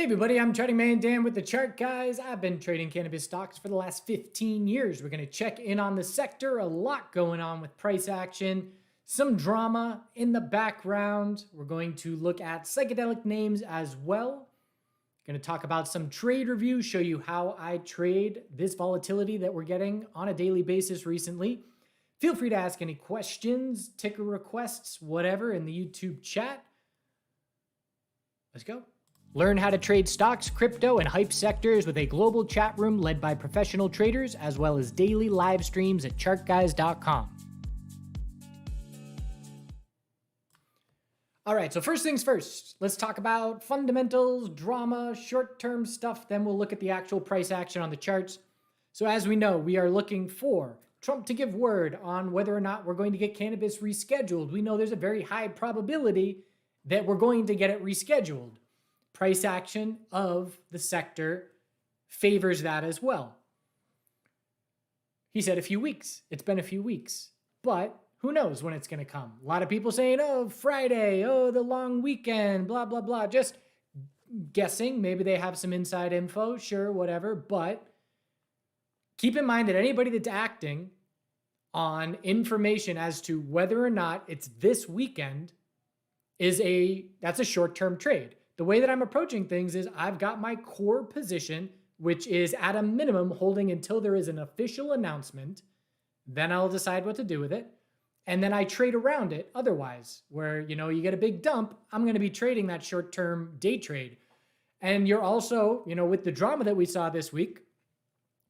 Hey everybody, I'm Trading Man Dan with the Chart Guys. I've been trading cannabis stocks for the last 15 years. We're going to check in on the sector. A lot going on with price action, some drama in the background. We're going to look at psychedelic names as well. Going to talk about some trade reviews, show you how I trade this volatility that we're getting on a daily basis recently. Feel free to ask any questions, ticker requests, whatever in the YouTube chat. Let's go. Learn how to trade stocks, crypto, and hype sectors with a global chat room led by professional traders, as well as daily live streams at chartguys.com. All right, so first things first, let's talk about fundamentals, drama, short-term stuff, then we'll look at the actual price action on the charts. So as we know, we are looking for Trump to give word on whether or not we're going to get cannabis rescheduled. We know there's a very high probability that we're going to get it rescheduled. Price action of the sector favors that as well. He said a few weeks. It's been a few weeks, but who knows when it's going to come? A lot of people saying, oh, Friday, oh, the long weekend, blah, blah, blah. Just guessing. Maybe they have some inside info, sure, whatever. But keep in mind that anybody that's acting on information as to whether or not it's this weekend that's a short-term trade. The way that I'm approaching things is I've got my core position, which is at a minimum holding until there is an official announcement. Then I'll decide what to do with it. And then I trade around it otherwise, where, you get a big dump, I'm going to be trading that short-term day trade. And you're also, with the drama that we saw this week,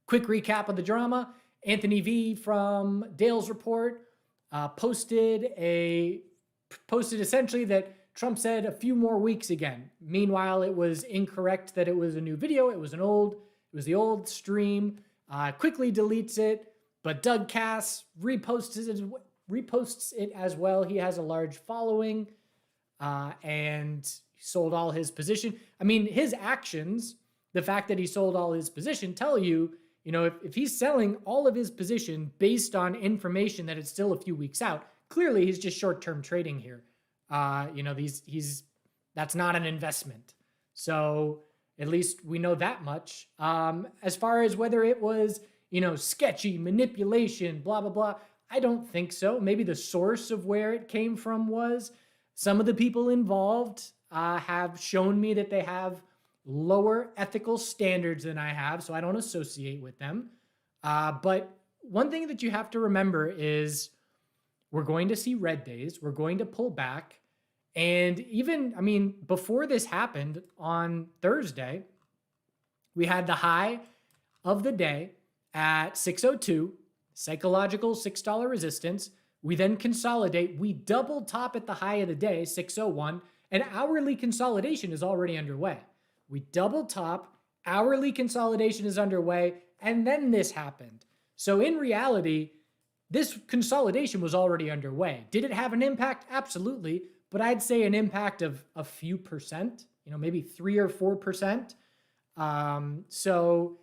quick recap of the drama, Anthony V from Dale's Report posted essentially that Trump said a few more weeks again. Meanwhile, it was incorrect that it was a new video. It was the old stream. Quickly deletes it, but Doug Cass reposts it as well. He has a large following and sold all his position. I mean, his actions, the fact that he sold all his position tell you, if he's selling all of his position based on information that it's still a few weeks out, clearly he's just short-term trading here. That's not an investment. So at least we know that much. As far as whether it was, sketchy manipulation, blah, blah, blah, I don't think so. Maybe the source of where it came from was some of the people involved have shown me that they have lower ethical standards than I have, so I don't associate with them. But one thing that you have to remember is we're going to see red days. We're going to pull back. And even, before this happened on Thursday, we had the high of the day at 602, psychological $6 resistance. We then consolidate. We double top at the high of the day, 601, and hourly consolidation is already underway. We double top, hourly consolidation is underway, and then this happened. So in reality, this consolidation was already underway. Did it have an impact? Absolutely. But I'd say an impact of a few percent, maybe 3 or 4%. So,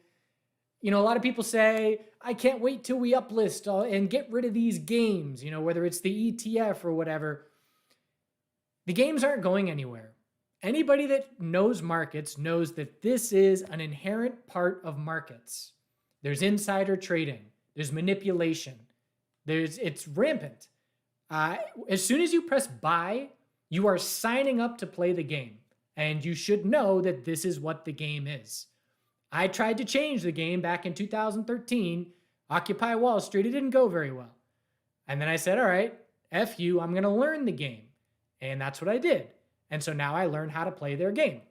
a lot of people say, I can't wait till we uplist and get rid of these games, whether it's the ETF or whatever. The games aren't going anywhere. Anybody that knows markets knows that this is an inherent part of markets. There's insider trading. There's manipulation. It's rampant. As soon as you press buy, you are signing up to play the game. And you should know that this is what the game is. I tried to change the game back in 2013, Occupy Wall Street. It didn't go very well. And then I said, all right, F you, I'm going to learn the game. And that's what I did. And so now I learned how to play their game.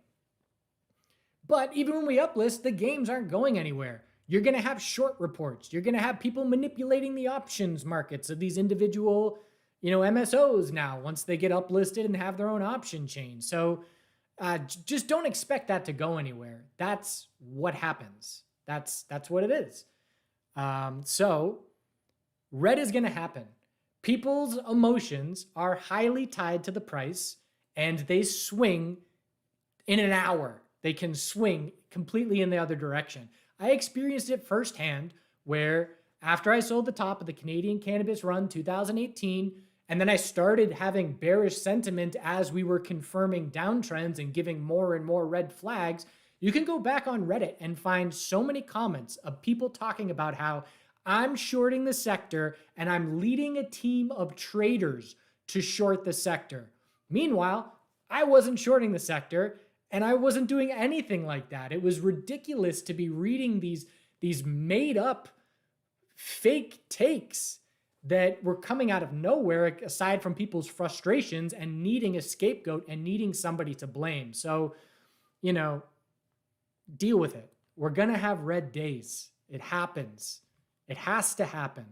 But even when we uplist, the games aren't going anywhere. You're going to have short reports. You're going to have people manipulating the options markets of these individual, MSOs now, once they get uplisted and have their own option chain. So just don't expect that to go anywhere. That's what happens. That's what it is. So red is going to happen. People's emotions are highly tied to the price, and they swing in an hour. They can swing completely in the other direction. I experienced it firsthand where after I sold the top of the Canadian cannabis run 2018, And then I started having bearish sentiment as we were confirming downtrends and giving more and more red flags. You can go back on Reddit and find so many comments of people talking about how I'm shorting the sector and I'm leading a team of traders to short the sector. Meanwhile, I wasn't shorting the sector and I wasn't doing anything like that. It was ridiculous to be reading these made up fake takes that were coming out of nowhere, aside from people's frustrations and needing a scapegoat and needing somebody to blame. So, deal with it. We're going to have red days. It happens. It has to happen.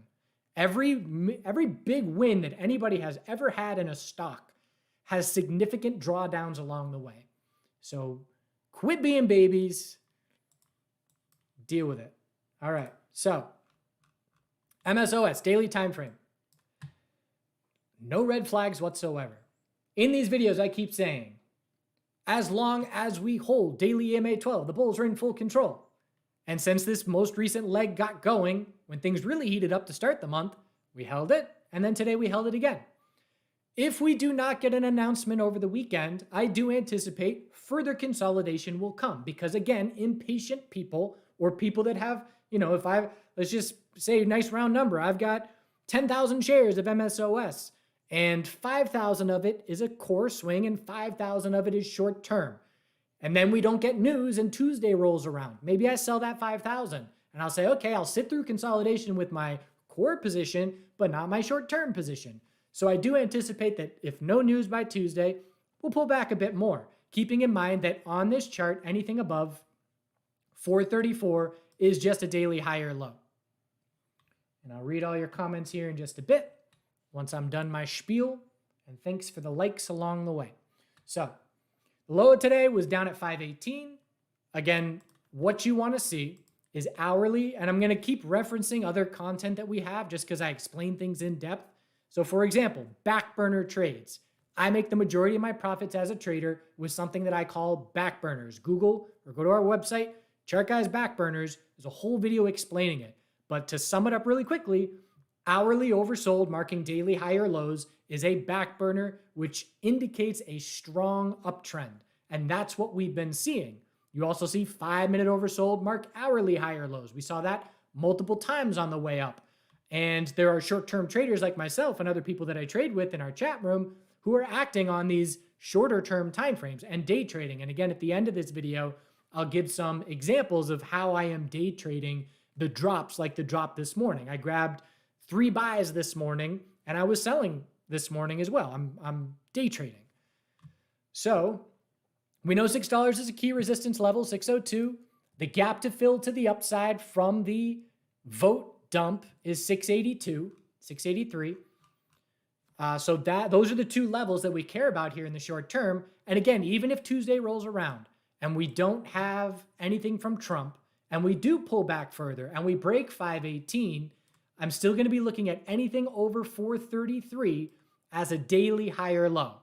Every big win that anybody has ever had in a stock has significant drawdowns along the way. So quit being babies. Deal with it. All right. So MSOS, daily time frame. No red flags whatsoever. In these videos, I keep saying, as long as we hold daily EMA 12, the bulls are in full control. And since this most recent leg got going, when things really heated up to start the month, we held it, and then today we held it again. If we do not get an announcement over the weekend, I do anticipate further consolidation will come because, again, impatient people or people that have, let's just say a nice round number, I've got 10,000 shares of MSOS and 5,000 of it is a core swing and 5,000 of it is short term. And then we don't get news and Tuesday rolls around. Maybe I sell that 5,000 and I'll say, okay, I'll sit through consolidation with my core position, but not my short-term position. So I do anticipate that if no news by Tuesday, we'll pull back a bit more, keeping in mind that on this chart, anything above 434 is just a daily high or low. And I'll read all your comments here in just a bit once I'm done my spiel, and thanks for the likes along the way. So the low today was down at 518. Again, what you want to see is hourly, and I'm going to keep referencing other content that we have just because I explain things in depth. So for example, back burner trades. I make the majority of my profits as a trader with something that I call back burners. Google or go to our website, Chart Guys Back Burners. There's a whole video explaining it. But to sum it up really quickly, hourly oversold marking daily higher lows is a back burner, which indicates a strong uptrend. And that's what we've been seeing. You also see 5-minute oversold mark hourly higher lows. We saw that multiple times on the way up. And there are short-term traders like myself and other people that I trade with in our chat room who are acting on these shorter-term timeframes and day trading. And again, at the end of this video, I'll give some examples of how I am day trading the drops, like the drop this morning. I grabbed 3 buys this morning and I was selling this morning as well. I'm day trading. So we know $6 is a key resistance level, 602. The gap to fill to the upside from the vote dump is 682, 683. So those are the two levels that we care about here in the short term. And again, even if Tuesday rolls around and we don't have anything from Trump and we do pull back further and we break 518, I'm still going to be looking at anything over 433 as a daily higher low.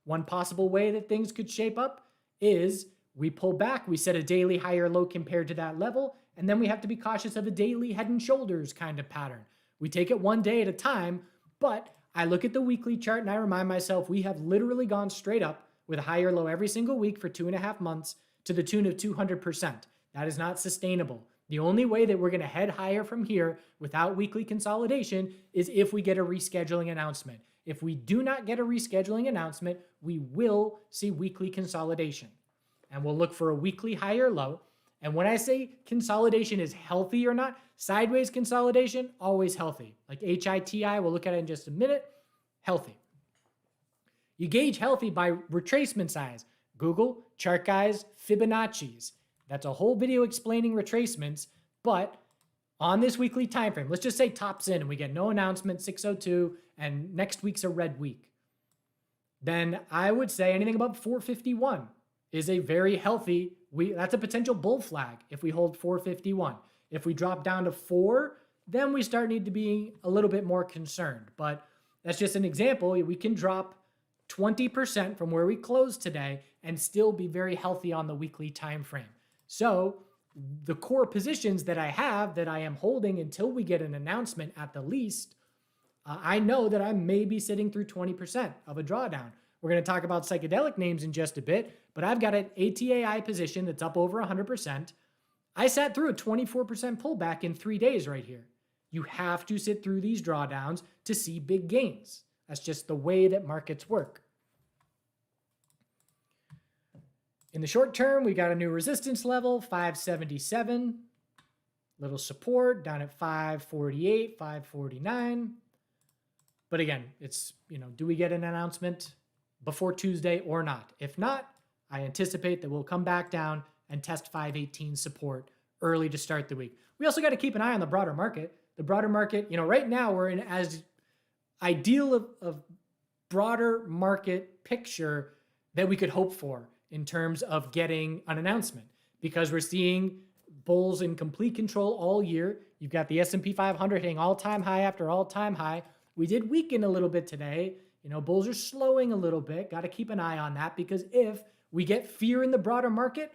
One possible way that things could shape up is we pull back, we set a daily higher low compared to that level, and then we have to be cautious of a daily head and shoulders kind of pattern. We take it one day at a time, but I look at the weekly chart and I remind myself we have literally gone straight up with a higher low every single week for 2.5 months to the tune of 200%. That is not sustainable. The only way that we're going to head higher from here without weekly consolidation is if we get a rescheduling announcement. If we do not get a rescheduling announcement, we will see weekly consolidation. And we'll look for a weekly higher low. And when I say consolidation is healthy or not, sideways consolidation, always healthy. Like HITI, we'll look at it in just a minute, healthy. You gauge healthy by retracement size. Google, Chart Guys, Fibonacci's. That's a whole video explaining retracements, but on this weekly time frame, let's just say tops in and we get no announcement, 602, and next week's a red week. Then I would say anything above 451 is a very healthy, that's a potential bull flag if we hold 451. If we drop down to 4, then we need to be a little bit more concerned. But that's just an example. We can drop 20% from where we closed today and still be very healthy on the weekly time frame. So the core positions that I have that I am holding until we get an announcement at the least, I know that I may be sitting through 20% of a drawdown. We're going to talk about psychedelic names in just a bit, but I've got an ATAI position that's up over 100%. I sat through a 24% pullback in 3 days right here. You have to sit through these drawdowns to see big gains. That's just the way that markets work. In the short term, we got a new resistance level, 577. Little support down at 548, 549. But again, it's, do we get an announcement before Tuesday or not? If not, I anticipate that we'll come back down and test 518 support early to start the week. We also got to keep an eye on the broader market. The broader market, right now we're in as ideal of broader market picture that we could hope for in terms of getting an announcement, because we're seeing bulls in complete control all year. You've got the S&P 500 hitting all-time high after all-time high. We did weaken a little bit today. Bulls are slowing a little bit. Got to keep an eye on that, because if we get fear in the broader market,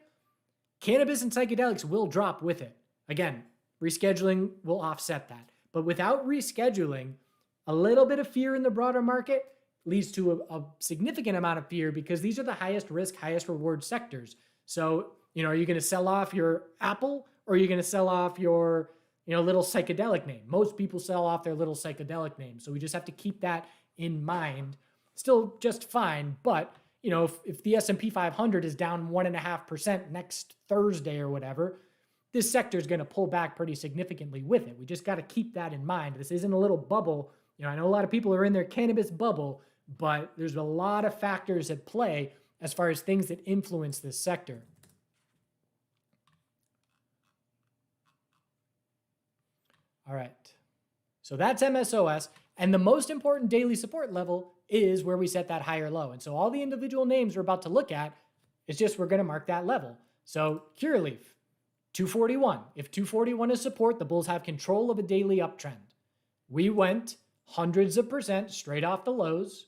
cannabis and psychedelics will drop with it. Again, rescheduling will offset that. But without rescheduling, a little bit of fear in the broader market leads to a significant amount of fear, because these are the highest risk, highest reward sectors. So, are you going to sell off your Apple, or are you going to sell off your, little psychedelic name? Most people sell off their little psychedelic name. So we just have to keep that in mind. Still just fine. But, if the S&P 500 is down 1.5% next Thursday or whatever, this sector is going to pull back pretty significantly with it. We just got to keep that in mind. This isn't a little bubble. I know a lot of people are in their cannabis bubble, but there's a lot of factors at play as far as things that influence this sector. All right, so that's MSOS. And the most important daily support level is where we set that higher low. And so all the individual names we're about to look at, it's just we're going to mark that level. So Curaleaf, 241. If 241 is support, the bulls have control of a daily uptrend. We went hundreds of percent straight off the lows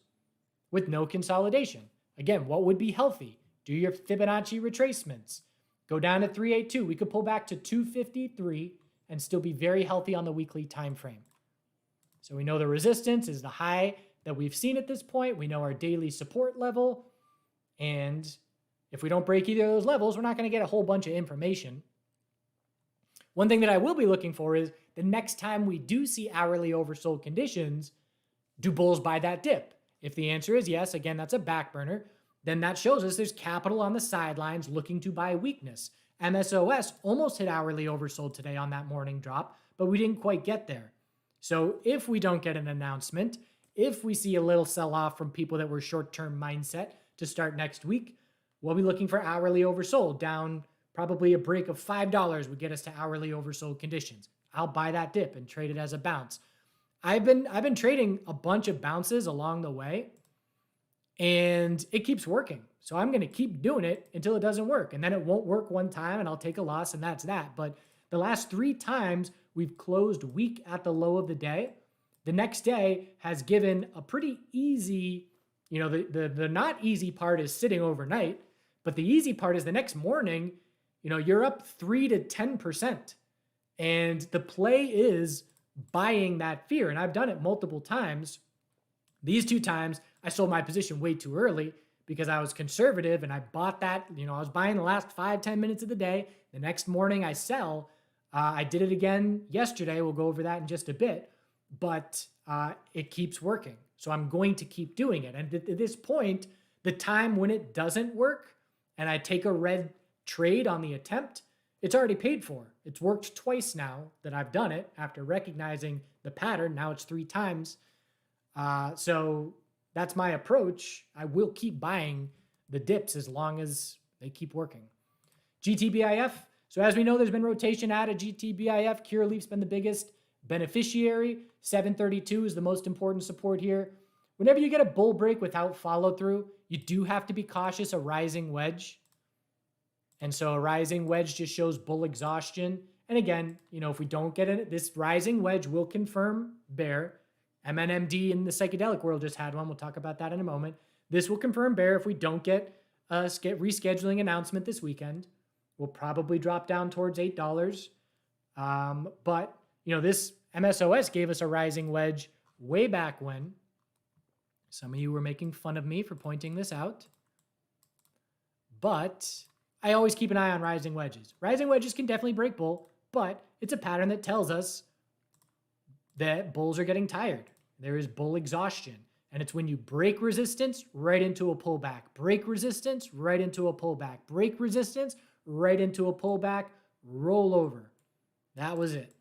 with no consolidation. Again, what would be healthy? Do your Fibonacci retracements. Go down to 382. We could pull back to 253 and still be very healthy on the weekly time frame. So we know the resistance is the high that we've seen at this point. We know our daily support level. And if we don't break either of those levels, we're not going to get a whole bunch of information. One thing that I will be looking for is the next time we do see hourly oversold conditions, do bulls buy that dip? If the answer is yes, again, that's a back burner, then that shows us there's capital on the sidelines looking to buy weakness. MSOS almost hit hourly oversold today on that morning drop, but we didn't quite get there. So if we don't get an announcement, if we see a little sell-off from people that were short-term mindset to start next week, we'll be looking for hourly oversold. Down probably a break of $5 would get us to hourly oversold conditions. I'll buy that dip and trade it as a bounce. I've been trading a bunch of bounces along the way, and it keeps working. So I'm going to keep doing it until it doesn't work. And then it won't work one time and I'll take a loss, and that's that. But the last 3 times we've closed weak at the low of the day, the next day has given a pretty easy, the not easy part is sitting overnight, but the easy part is the next morning, you're up 3 to 10%. And the play is buying that fear. And I've done it multiple times. These 2 times I sold my position way too early because I was conservative and I bought that, I was buying the last 5-10 minutes of the day. The next morning I sell. I did it again yesterday. We'll go over that in just a bit, but it keeps working. So I'm going to keep doing it. And at this point, the time when it doesn't work and I take a red trade on the attempt, it's already paid for. It's worked twice now that I've done it after recognizing the pattern. Now it's 3 times. So that's my approach. I will keep buying the dips as long as they keep working. GTBIF. So as we know, there's been rotation out of GTBIF. Curaleaf's been the biggest beneficiary. 732 is the most important support here. Whenever you get a bull break without follow through, you do have to be cautious. A rising wedge. And so a rising wedge just shows bull exhaustion. And again, if we don't get it, this rising wedge will confirm bear. MNMD in the psychedelic world just had one. We'll talk about that in a moment. This will confirm bear if we don't get a rescheduling announcement this weekend. We'll probably drop down towards $8. But, this MSOS gave us a rising wedge way back when. Some of you were making fun of me for pointing this out. But I always keep an eye on rising wedges. Rising wedges can definitely break bull, but it's a pattern that tells us that bulls are getting tired. There is bull exhaustion. And it's when you break resistance right into a pullback. Break resistance right into a pullback. Break resistance right into a pullback. Roll over. That was it.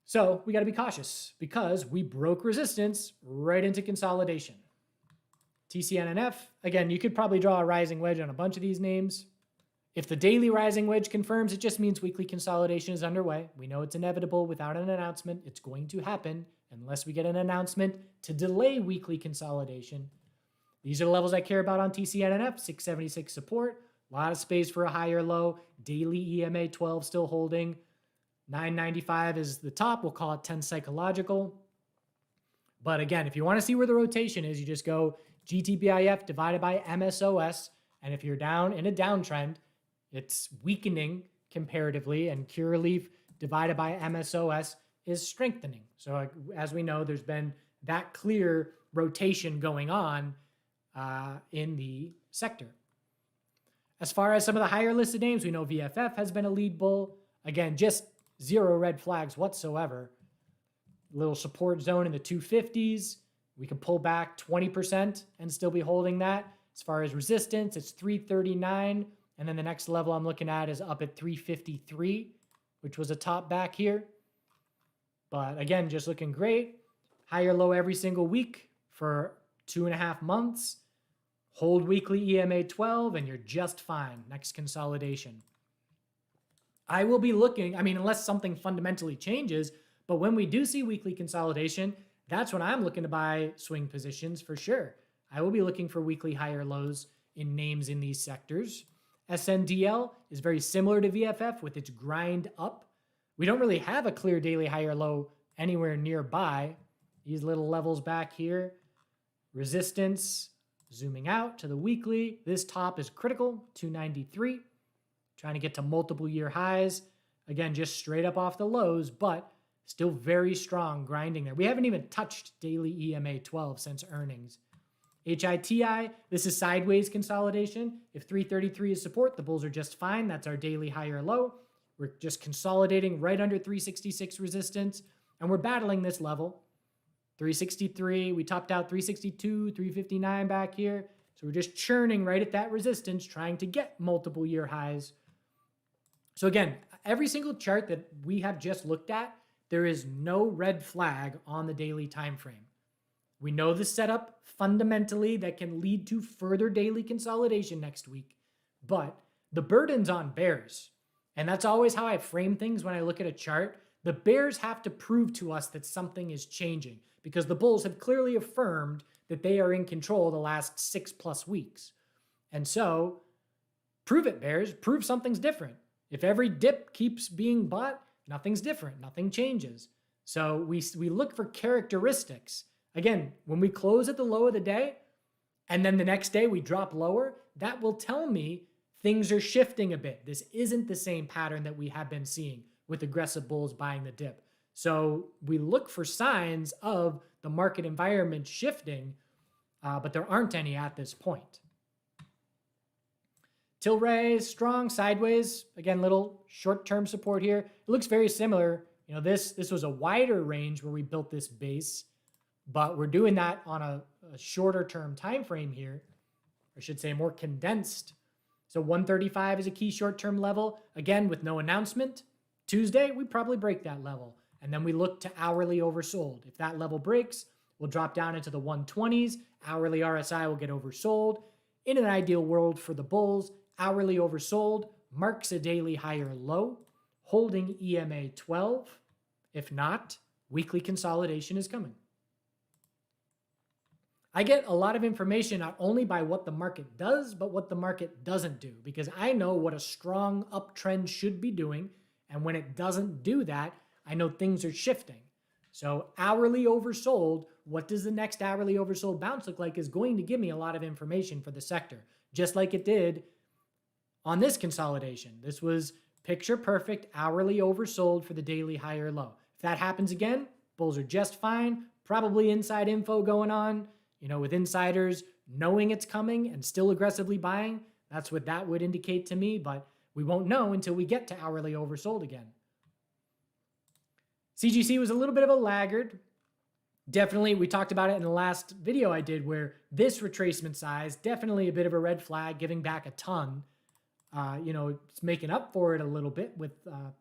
So we got to be cautious because we broke resistance right into consolidation. TCNNF, again, you could probably draw a rising wedge on a bunch of these names. If the daily rising wedge confirms, it just means weekly consolidation is underway. We know it's inevitable without an announcement. It's going to happen unless we get an announcement to delay weekly consolidation. These are the levels I care about on TCNNF, 676 support, a lot of space for a higher low, daily EMA 12 still holding, 995 is the top, we'll call it 10 psychological. But again, if you want to see where the rotation is, you just go GTBIF divided by MSOS, and if you're down in a downtrend, it's weakening comparatively, and Curaleaf divided by MSOS is strengthening. So as we know, there's been that clear rotation going on in the sector. As far as some of the higher listed names, we know VFF has been a lead bull. Again, just zero red flags whatsoever. Little support zone in the 250s. We can pull back 20% and still be holding that. As far as resistance, it's 339. And then the next level I'm looking at is up at 353, which was a top back here. But again, just looking great. Higher low every single week for 2.5 months. Hold weekly EMA 12 and you're just fine. Next consolidation. I will be looking, unless something fundamentally changes, but when we do see weekly consolidation, that's when I'm looking to buy swing positions for sure. I will be looking for weekly higher lows in names in these sectors. SNDL is very similar to VFF with its grind up. We don't really have a clear daily higher low anywhere nearby. These little levels back here. Resistance, zooming out to the weekly. This top is critical, 293. Trying to get to multiple year highs. Again, just straight up off the lows, but still very strong grinding there. We haven't even touched daily EMA 12 since earnings. HITI, this is sideways consolidation. If 333 is support, the bulls are just fine. That's our daily higher low. We're just consolidating right under 366 resistance, and we're battling this level. 363, we topped out 362, 359 back here. So we're just churning right at that resistance, trying to get multiple year highs. So again, every single chart that we have just looked at, there is no red flag on the daily time frame. We know the setup fundamentally that can lead to further daily consolidation next week, but the burden's on bears. And that's always how I frame things when I look at a chart. The bears have to prove to us that something is changing because the bulls have clearly affirmed that they are in control the last 6+ weeks. And so prove it, bears, prove something's different. If every dip keeps being bought, nothing's different, nothing changes. So we look for characteristics. Again, when we close at the low of the day and then the next day we drop lower, that will tell me things are shifting a bit. This isn't the same pattern that we have been seeing with aggressive bulls buying the dip. So we look for signs of the market environment shifting, but there aren't any at this point. Tilray, strong sideways. Again, little short-term support here. It looks very similar. This was a wider range where we built this base, but we're doing that on a shorter-term time frame here. Or I should say more condensed. So 135 is a key short-term level. Again, with no announcement. Tuesday, we probably break that level. And then we look to hourly oversold. If that level breaks, we'll drop down into the 120s. Hourly RSI will get oversold. In an ideal world for the bulls, hourly oversold marks a daily higher low, holding EMA 12. If not, weekly consolidation is coming. I get a lot of information not only by what the market does, but what the market doesn't do, because I know what a strong uptrend should be doing. And when it doesn't do that, I know things are shifting. So hourly oversold, what does the next hourly oversold bounce look like is going to give me a lot of information for the sector, just like it did on this consolidation. This was picture perfect hourly oversold for the daily higher low. If that happens again, Bulls are just fine. Probably inside info going on, with insiders knowing it's coming and still aggressively buying. That's what that would indicate to me, but we won't know until we get to hourly oversold again. CGC was a little bit of a laggard. Definitely, we talked about it in the last video I did where this retracement size, definitely a bit of a red flag, giving back a ton. It's making up for it a little bit with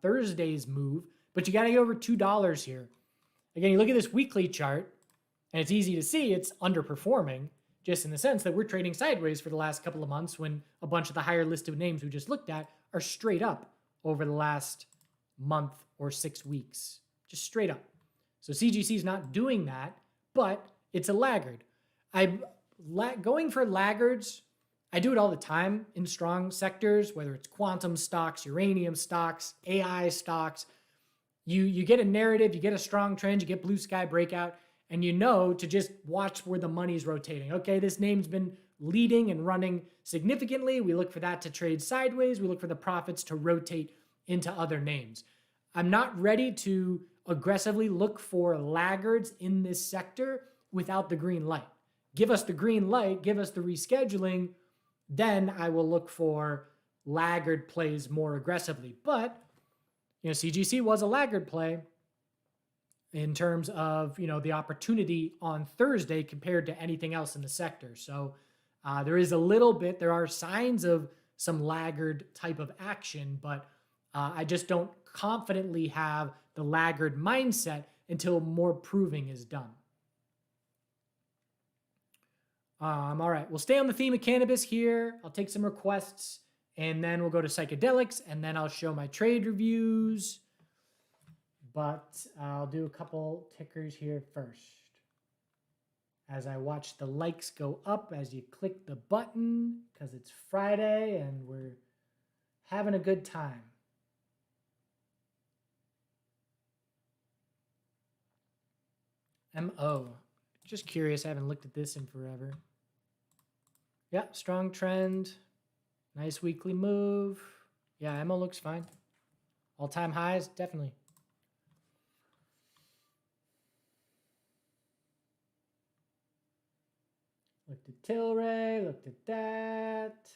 Thursday's move, but you got to get over $2 here. Again, you look at this weekly chart, and it's easy to see it's underperforming, just in the sense that we're trading sideways for the last couple of months when a bunch of the higher listed names we just looked at are straight up over the last month or 6 weeks. Just straight up. So CGC is not doing that, but it's a laggard. Going for laggards, I do it all the time in strong sectors, whether it's quantum stocks, uranium stocks, AI stocks. You get a narrative, you get a strong trend, you get blue sky breakout, and to just watch where the money's rotating. Okay, this name's been leading and running significantly. We look for that to trade sideways. We look for the profits to rotate into other names. I'm not ready to aggressively look for laggards in this sector without the green light. Give us the green light, give us the rescheduling, then I will look for laggard plays more aggressively. But, CGC was a laggard play in terms of, the opportunity on Thursday compared to anything else in the sector. So there are signs of some laggard type of action, but I just don't confidently have the laggard mindset until more proving is done. All right, we'll stay on the theme of cannabis here. I'll take some requests, and then we'll go to psychedelics, and then I'll show my trade reviews. But I'll do a couple tickers here first. As I watch the likes go up as you click the button, because it's Friday and we're having a good time. MO. Just curious, I haven't looked at this in forever. Yeah, strong trend. Nice weekly move. Yeah, MO looks fine. All-time highs, definitely. Looked at Tilray, looked at that.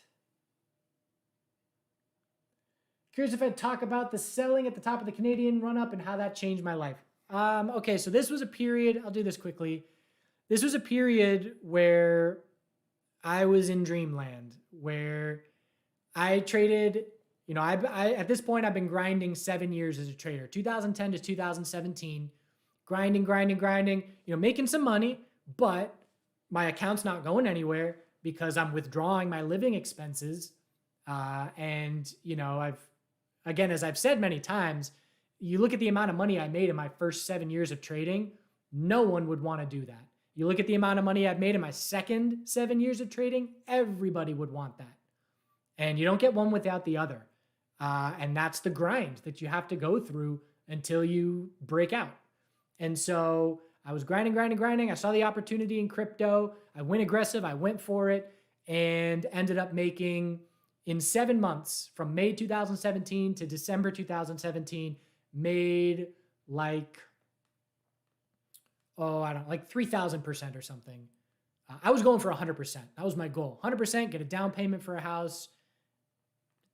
Curious if I'd talk about the selling at the top of the Canadian run-up and how that changed my life. Okay, so this was a period, I'll do this quickly. This was a period where I was in dreamland, where I traded, I at this point, I've been grinding 7 years as a trader, 2010 to 2017, grinding, making some money, but my account's not going anywhere because I'm withdrawing my living expenses. And, as I've said many times, you look at the amount of money I made in my first 7 years of trading, no one would want to do that. You look at the amount of money I've made in my second 7 years of trading, everybody would want that. And you don't get one without the other. And that's the grind that you have to go through until you break out. And so I was grinding. I saw the opportunity in crypto. I went aggressive. I went for it and ended up making, in 7 months, from May 2017 to December 2017, made like 3,000% or something. I was going for 100%. That was my goal. 100%, get a down payment for a house.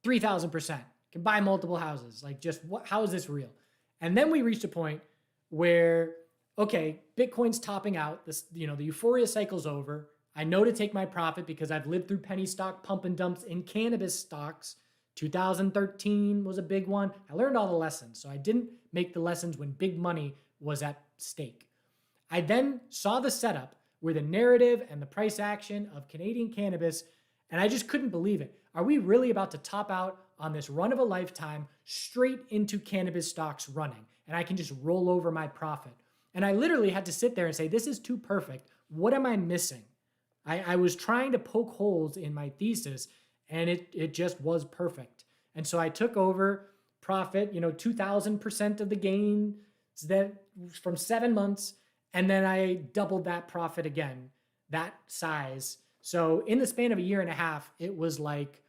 3,000%. Can buy multiple houses. How is this real? And then we reached a point where, okay, Bitcoin's topping out. The euphoria cycle's over. I know to take my profit because I've lived through penny stock pump and dumps in cannabis stocks. 2013 was a big one. I learned all the lessons. So I didn't make the lessons when big money was at stake. I then saw the setup where the narrative and the price action of Canadian cannabis, and I just couldn't believe it. Are we really about to top out on this run of a lifetime straight into cannabis stocks running? And I can just roll over my profit. And I literally had to sit there and say, this is too perfect. What am I missing? I was trying to poke holes in my thesis, and it just was perfect. And so I took over profit, 2,000% of the gain that from 7 months, and then I doubled that profit again, that size. So in the span of a year and a half, it was like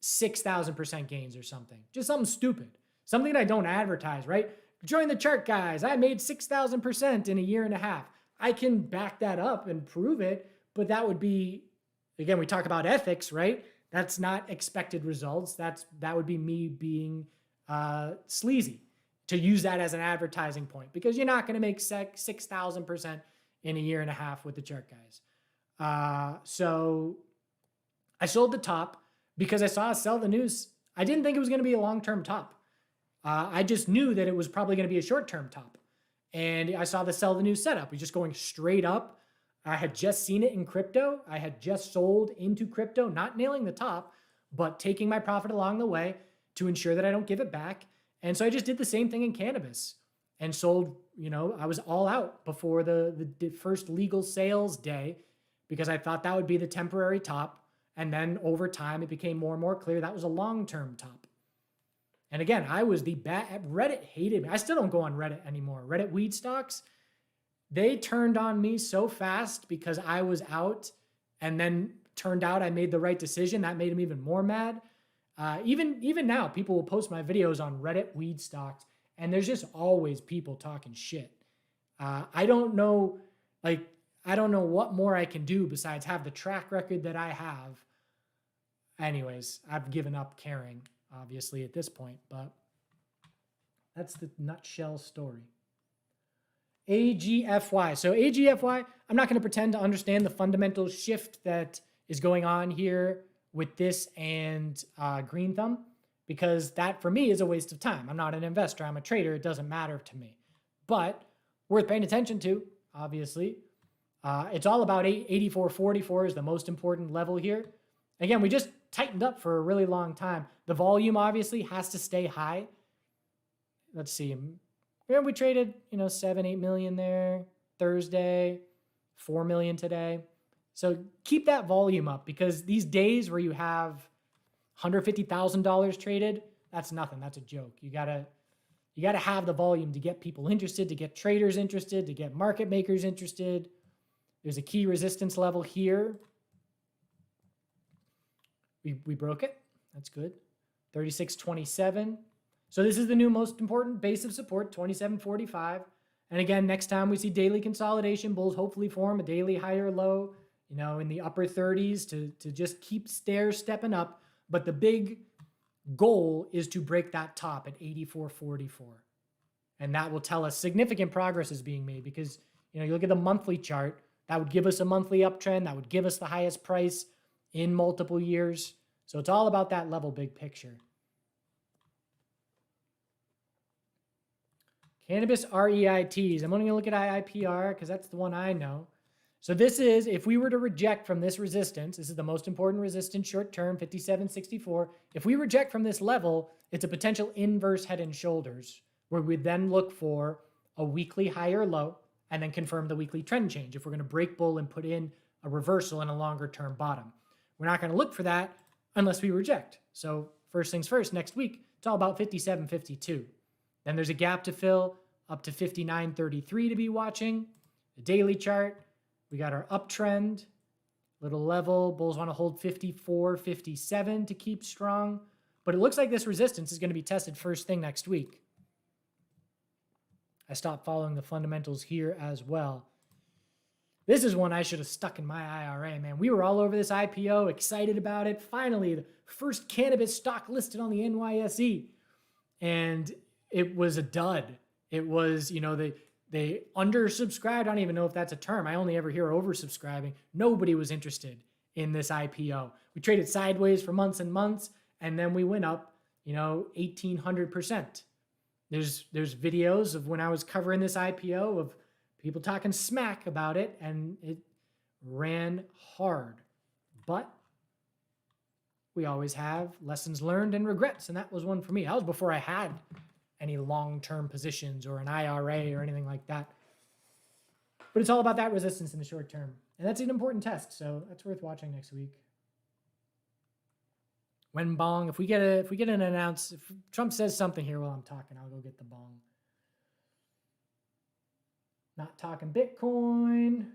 6,000% gains or something. Just something stupid. Something that I don't advertise, right? join the chart, guys. I made 6,000% in a year and a half. I can back that up and prove it, but that would be, again, we talk about ethics, right? That's not expected results. That would be me being sleazy to use that as an advertising point, because you're not going to make 6,000% in a year and a half with the chart, guys. So I sold the top because I saw sell the news. I didn't think it was going to be a long-term top. I just knew that it was probably going to be a short-term top. And I saw the sell the news setup. We're just going straight up. I had just seen it in crypto. I had just sold into crypto, not nailing the top, but taking my profit along the way to ensure that I don't give it back. And so I just did the same thing in cannabis and sold, I was all out before the first legal sales day because I thought that would be the temporary top. And then over time, it became more and more clear that was a long-term top. And again, I was the bad. Reddit hated me. I still don't go on Reddit anymore. Reddit weed stocks, they turned on me so fast because I was out, and then turned out I made the right decision. That made them even more mad. Even now, people will post my videos on Reddit weed stocks, and there's just always people talking shit. I don't know what more I can do besides have the track record that I have. Anyways, I've given up caring, obviously, at this point, but that's the nutshell story. AGFY. So AGFY, I'm not going to pretend to understand the fundamental shift that is going on here with this and Green Thumb, because that for me is a waste of time. I'm not an investor. I'm a trader. It doesn't matter to me. But worth paying attention to, obviously. It's all about 84.44 is the most important level here. Again, we just tightened up for a really long time. The volume obviously has to stay high. Let's see. We traded, 7-8 million there Thursday, 4 million today. So keep that volume up, because these days where you have $150,000 traded, that's nothing. That's a joke. You gotta have the volume to get people interested, to get traders interested, to get market makers interested. There's a key resistance level here. We broke it. That's good. 36.27. So this is the new most important base of support, 27.45. And again, next time we see daily consolidation, bulls hopefully form a daily higher low, in the upper 30s to just keep stepping up. But the big goal is to break that top at 84.44. And that will tell us significant progress is being made, because, you look at the monthly chart, that would give us a monthly uptrend. That would give us the highest price in multiple years. So it's all about that level big picture. Cannabis REITs. I'm only going to look at IIPR because that's the one I know. So this is, if we were to reject from this resistance, this is the most important resistance short term, 57.64. If we reject from this level, it's a potential inverse head and shoulders, where we then look for a weekly higher low and then confirm the weekly trend change if we're going to break bull and put in a reversal and a longer term bottom. We're not going to look for that unless we reject. So first things first, next week, it's all about 57.52. Then there's a gap to fill up to 59.33 to be watching. The daily chart, we got our uptrend, little level. Bulls want to hold 54.57 to keep strong. But it looks like this resistance is going to be tested first thing next week. I stopped following the fundamentals here as well. This is one I should have stuck in my IRA, man. We were all over this IPO, excited about it. Finally, the first cannabis stock listed on the NYSE. And it was a dud. It was, they undersubscribed. I don't even know if that's a term. I only ever hear oversubscribing. Nobody was interested in this IPO. We traded sideways for months and months, and then we went up, 1,800%. There's videos of when I was covering this IPO of people talking smack about it, and it ran hard. But we always have lessons learned and regrets, and that was one for me. That was before I had any long-term positions or an IRA or anything like that. But it's all about that resistance in the short term. And that's an important test, so that's worth watching next week. When bong, if we get an announce, if Trump says something here while I'm talking, I'll go get the bong. Not talking Bitcoin.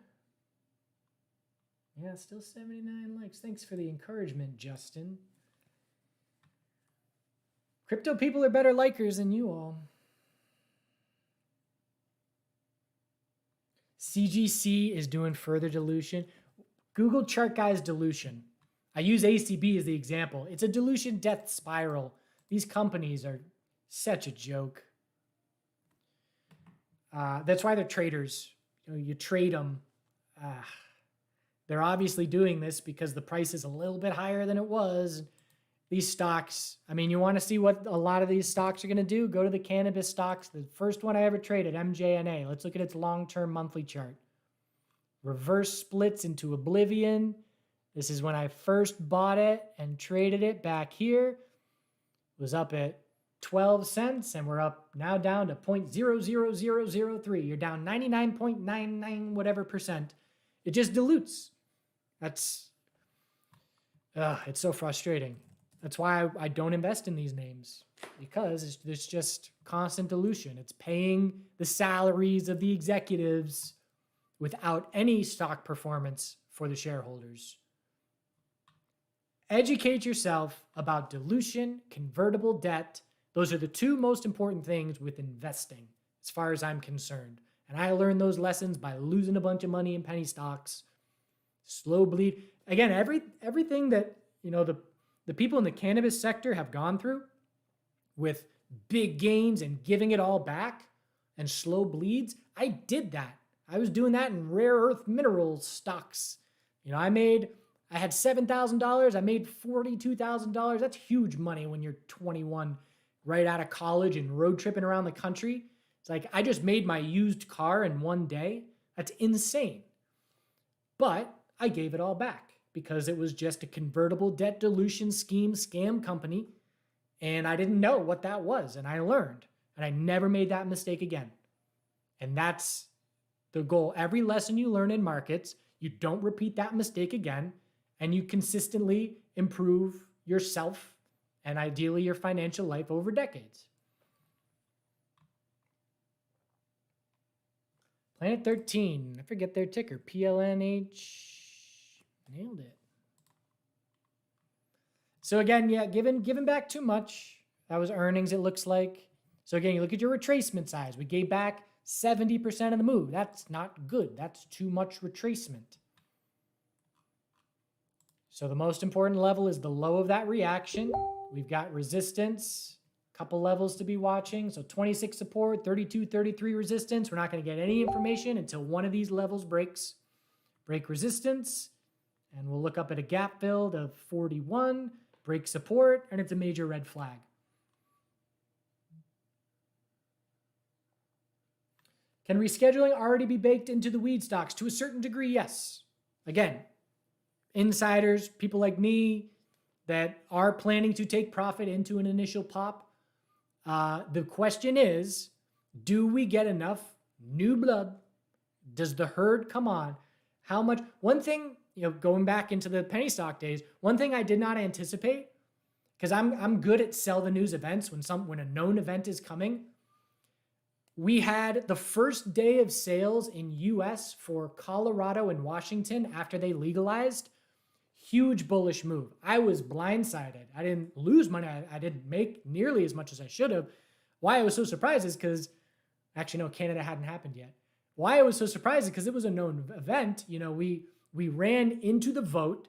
Yeah, still 79 likes. Thanks for the encouragement, Justin. Crypto people are better likers than you all. CGC is doing further dilution. Google chart guys dilution. I use ACB as the example. It's a dilution death spiral. These companies are such a joke. That's why they're traders. You trade them. They're obviously doing this because the price is a little bit higher than it was. These stocks, I mean, you want to see what a lot of these stocks are going to do? Go to the cannabis stocks. The first one I ever traded, MJNA. Let's look at its long-term monthly chart. Reverse splits into oblivion. This is when I first bought it and traded it back here. It was up at 12 cents and we're up now down to 0.00003. You're down 99.99 whatever percent. It just dilutes. It's so frustrating. That's why I don't invest in these names, because there's just constant dilution. It's paying the salaries of the executives without any stock performance for the shareholders. Educate yourself about dilution, convertible debt. Those are the two most important things with investing, as far as I'm concerned. And I learned those lessons by losing a bunch of money in penny stocks. Slow bleed. Again, everything that, the people in the cannabis sector have gone through with big gains and giving it all back and slow bleeds, I did that. I was doing that in rare earth minerals stocks. I had $7,000. I made $42,000. That's huge money when you're 21, right out of college and road tripping around the country. It's like I just made my used car in one day. That's insane. But I gave it all back because it was just a convertible debt dilution scheme scam company. And I didn't know what that was. And I learned. And I never made that mistake again. And that's the goal. Every lesson you learn in markets, you don't repeat that mistake again. And you consistently improve yourself and ideally your financial life over decades. Planet 13, I forget their ticker, PLNH, nailed it. So again, yeah, giving back too much. That was earnings, it looks like. So again, you look at your retracement size. We gave back 70% of the move. That's not good. That's too much retracement. So the most important level is the low of that reaction. We've got resistance, a couple levels to be watching. So 26 support, 32, 33 resistance. We're not going to get any information until one of these levels breaks. Break resistance, and we'll look up at a gap filled of 41, break support, and it's a major red flag. Can rescheduling already be baked into the weed stocks? To a certain degree, yes. Again, insiders, people like me that are planning to take profit into an initial pop. The question is, do we get enough new blood? Does the herd come on? How much? One thing, going back into the penny stock days, one thing I did not anticipate, because I'm good at sell the news events when a known event is coming. We had the first day of sales in US for Colorado and Washington after they legalized. Huge bullish move. I was blindsided. I didn't lose money. I didn't make nearly as much as I should have. Why I was so surprised is because, actually, no, Canada hadn't happened yet. Why I was so surprised is because it was a known event. We ran into the vote.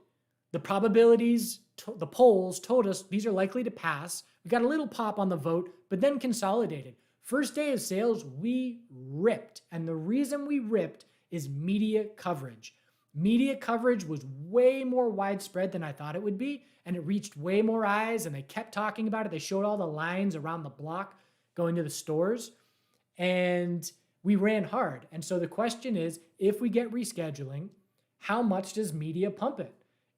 The probabilities, the polls told us these are likely to pass. We got a little pop on the vote, but then consolidated. First day of sales, we ripped. And the reason we ripped is media coverage. Media coverage was way more widespread than I thought it would be, and it reached way more eyes, and they kept talking about it. They showed all the lines around the block going to the stores, and we ran hard. And so the question is, if we get rescheduling, how much does media pump it?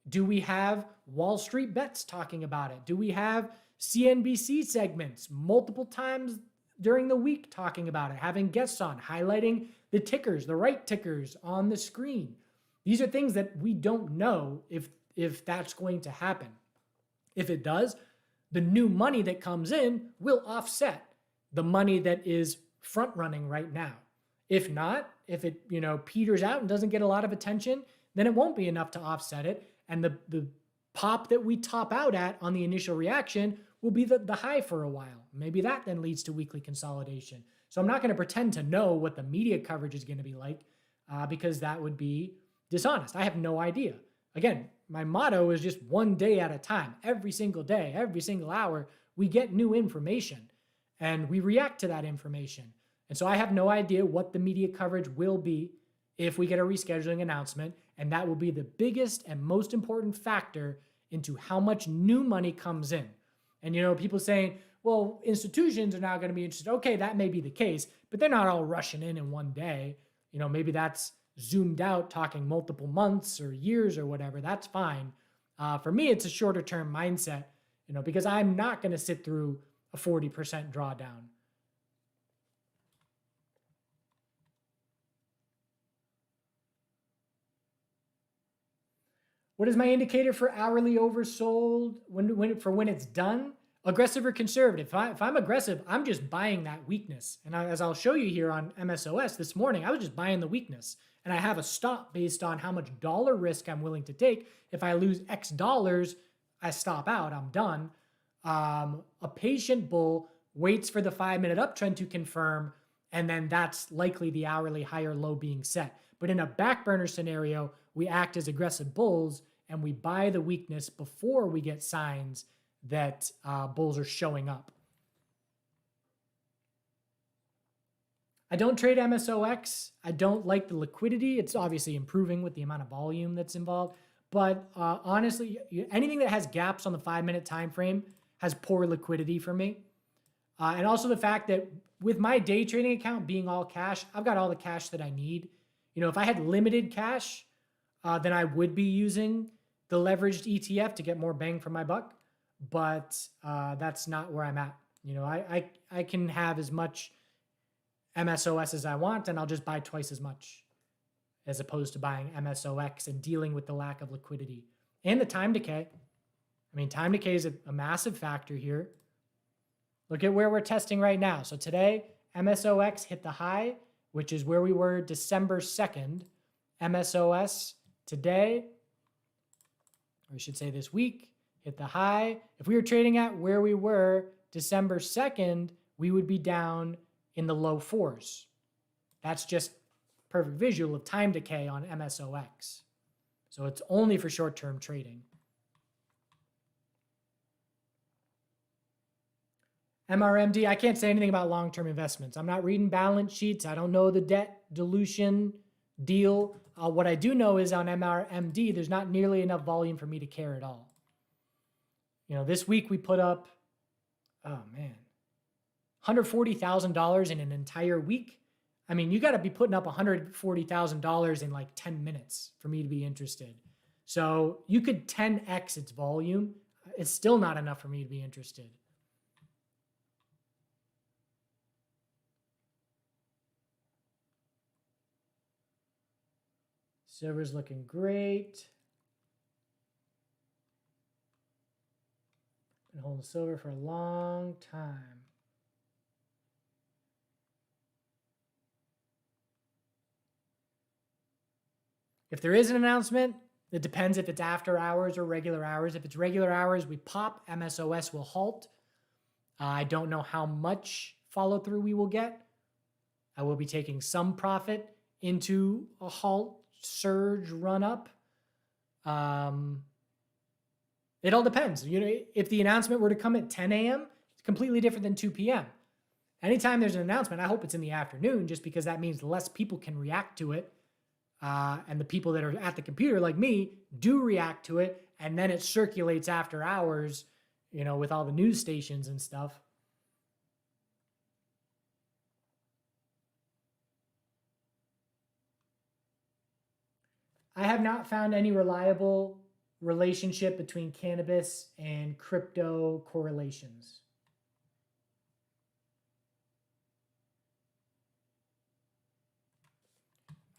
Do we have Wall Street bets talking about it? Do we have CNBC segments multiple times during the week talking about it, having guests on, highlighting the tickers, the right tickers on the screen? These are things that we don't know if that's going to happen. If it does, the new money that comes in will offset the money that is front running right now. If not, if it peters out and doesn't get a lot of attention, then it won't be enough to offset it. And the pop that we top out at on the initial reaction will be the high for a while. Maybe that then leads to weekly consolidation. So I'm not going to pretend to know what the media coverage is going to be like. because that would be dishonest. I have no idea. Again, my motto is just one day at a time. Every single day, every single hour, we get new information and we react to that information. And so I have no idea what the media coverage will be if we get a rescheduling announcement. And that will be the biggest and most important factor into how much new money comes in. And, people saying, well, institutions are now going to be interested. Okay, that may be the case, but they're not all rushing in one day. Maybe that's zoomed out, talking multiple months or years or whatever. That's fine. For me, it's a shorter term mindset, because I'm not going to sit through a 40% drawdown. What is my indicator for hourly oversold when it's done? Aggressive or conservative? If I'm aggressive, I'm just buying that weakness. And as I'll show you here on MSOS this morning, I was just buying the weakness. And I have a stop based on how much dollar risk I'm willing to take. If I lose X dollars, I stop out, I'm done. A patient bull waits for the 5-minute uptrend to confirm, and then that's likely the hourly high or low being set. But in a back burner scenario, we act as aggressive bulls and we buy the weakness before we get signs that bulls are showing up. I don't trade MSOX. I don't like the liquidity. It's obviously improving with the amount of volume that's involved. But honestly, anything that has gaps on the 5-minute time frame has poor liquidity for me. And also the fact that with my day trading account being all cash, I've got all the cash that I need. If I had limited cash, then I would be using the leveraged ETF to get more bang for my buck. But that's not where I'm at. I can have as much MSOS as I want, and I'll just buy twice as much as opposed to buying MSOX and dealing with the lack of liquidity and the time decay. Time decay is a massive factor here. Look at where we're testing right now. So today, MSOX hit the high, which is where we were December 2nd. MSOS today, or I should say this week, hit the high. If we were trading at where we were December 2nd, we would be down in the low 4s. That's just perfect visual of time decay on MSOX. So it's only for short-term trading. MRMD, I can't say anything about long-term investments. I'm not reading balance sheets. I don't know the debt dilution deal. What I do know is on MRMD, there's not nearly enough volume for me to care at all. This week we put up, $140,000 in an entire week. You got to be putting up $140,000 in like 10 minutes for me to be interested. So you could 10x its volume. It's still not enough for me to be interested. Silver's looking great. Been holding silver for a long time. If there is an announcement, it depends if it's after hours or regular hours. If it's regular hours, we pop, MSOS will halt. I don't know how much follow through we will get. I will be taking some profit into a halt, surge, run up. It all depends. If the announcement were to come at 10 a.m., it's completely different than 2 p.m. Anytime there's an announcement, I hope it's in the afternoon, just because that means less people can react to it. And the people that are at the computer, like me, do react to it. And then it circulates after hours, with all the news stations and stuff. I have not found any reliable relationship between cannabis and crypto correlations.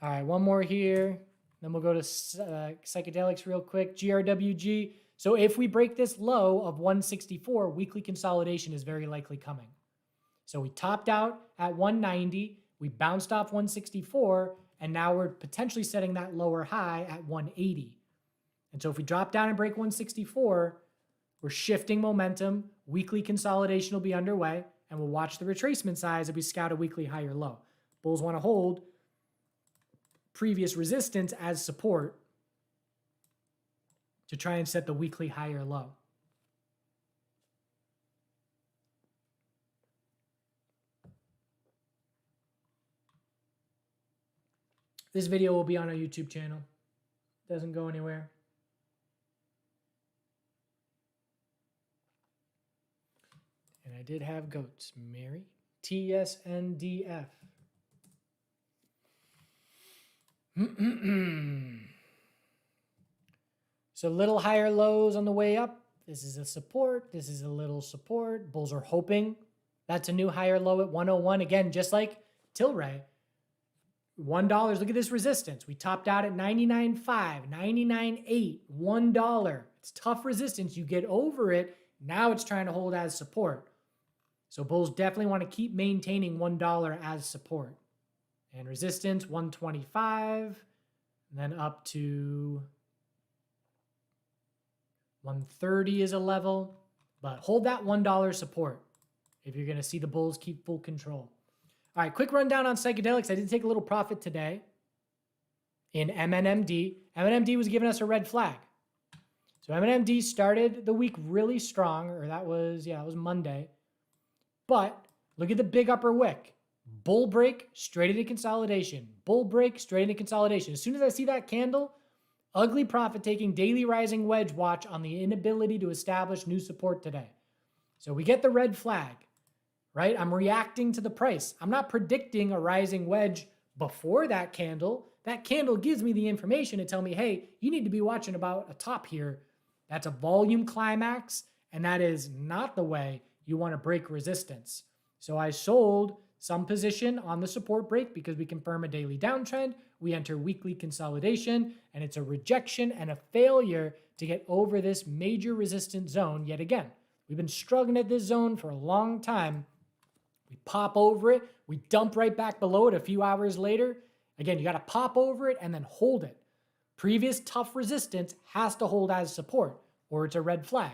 All right, one more here. Then we'll go to psychedelics real quick. GRWG. So if we break this low of 164, weekly consolidation is very likely coming. So we topped out at 190. We bounced off 164. And now we're potentially setting that lower high at 180. And so if we drop down and break 164, we're shifting momentum. Weekly consolidation will be underway. And we'll watch the retracement size as we scout a weekly high or low. Bulls want to hold previous resistance as support to try and set the weekly higher low. This video will be on our YouTube channel. Doesn't go anywhere. And I did have goats. Mary. TSNDF. So little higher lows on the way up. This is a support. This is a little support. Bulls are hoping that's a new higher low at 101. Again, just like Tilray. $1. Look at this resistance. We topped out at 99.5, 99.8, $1. It's tough resistance. You get over it. Now it's trying to hold as support. So bulls definitely want to keep maintaining $1 as support. And resistance, 125, and then up to 130 is a level. But hold that $1 support if you're going to see the bulls keep full control. All right, quick rundown on psychedelics. I did take a little profit today in MNMD. MNMD was giving us a red flag. So MNMD started the week really strong, or that was Monday. But look at the big upper wick. Bull break, straight into consolidation. Bull break, straight into consolidation. As soon as I see that candle, ugly profit taking daily rising wedge watch on the inability to establish new support today. So we get the red flag. Right? I'm reacting to the price. I'm not predicting a rising wedge before that candle. That candle gives me the information to tell me, hey, you need to be watching about a top here. That's a volume climax, and that is not the way you want to break resistance. So I sold some position on the support break because we confirm a daily downtrend. We enter weekly consolidation, and it's a rejection and a failure to get over this major resistance zone yet again. We've been struggling at this zone for a long time. We pop over it. We dump right back below it a few hours later. Again, you got to pop over it and then hold it. Previous tough resistance has to hold as support or it's a red flag.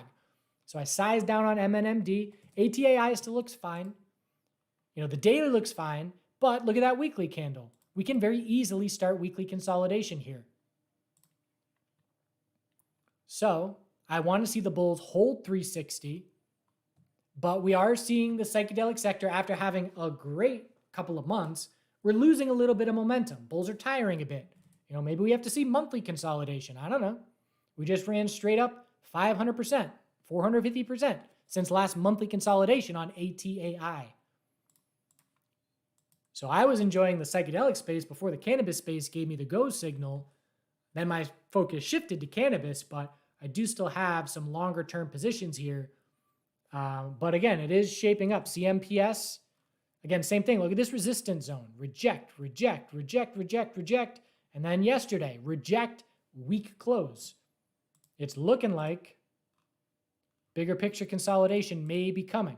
So I sized down on MNMD. ATAI still looks fine. The daily looks fine, but look at that weekly candle. We can very easily start weekly consolidation here. So I want to see the bulls hold 360. But we are seeing the psychedelic sector, after having a great couple of months, we're losing a little bit of momentum. Bulls are tiring a bit. Maybe we have to see monthly consolidation. I don't know. We just ran straight up 500%, 450% since last monthly consolidation on ATAI. So I was enjoying the psychedelic space before the cannabis space gave me the go signal. Then my focus shifted to cannabis, but I do still have some longer term positions here. But again, it is shaping up. CMPS, again, same thing. Look at this resistance zone. Reject, reject, reject, reject, reject. And then yesterday, reject, weak close. It's looking like bigger picture consolidation may be coming.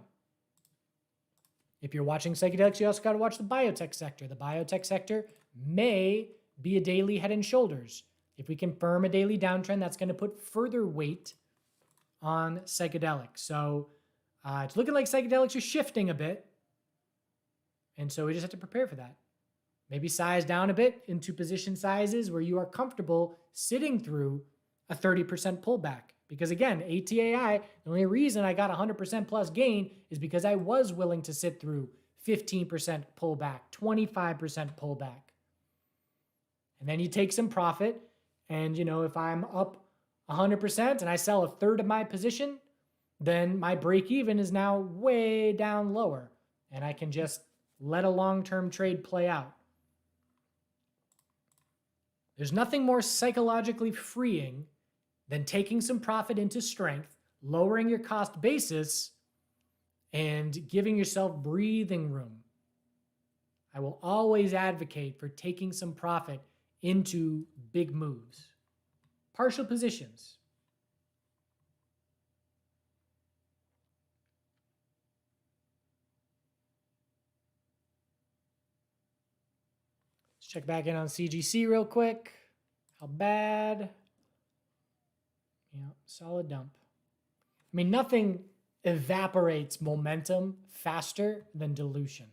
If you're watching psychedelics, you also got to watch the biotech sector. The biotech sector may be a daily head and shoulders. If we confirm a daily downtrend, that's going to put further weight on psychedelics. So it's looking like psychedelics are shifting a bit. And so we just have to prepare for that. Maybe size down a bit into position sizes where you are comfortable sitting through a 30% pullback. Because again, ATAI, the only reason I got 100% plus gain is because I was willing to sit through 15% pullback, 25% pullback. And then you take some profit. And if I'm up 100% and I sell a third of my position, then my break even is now way down lower. And I can just let a long-term trade play out. There's nothing more psychologically freeing than taking some profit into strength, lowering your cost basis, and giving yourself breathing room. I will always advocate for taking some profit into big moves. Partial positions. Let's check back in on CGC real quick. How bad? Yeah, solid dump. I mean, nothing evaporates momentum faster than dilution.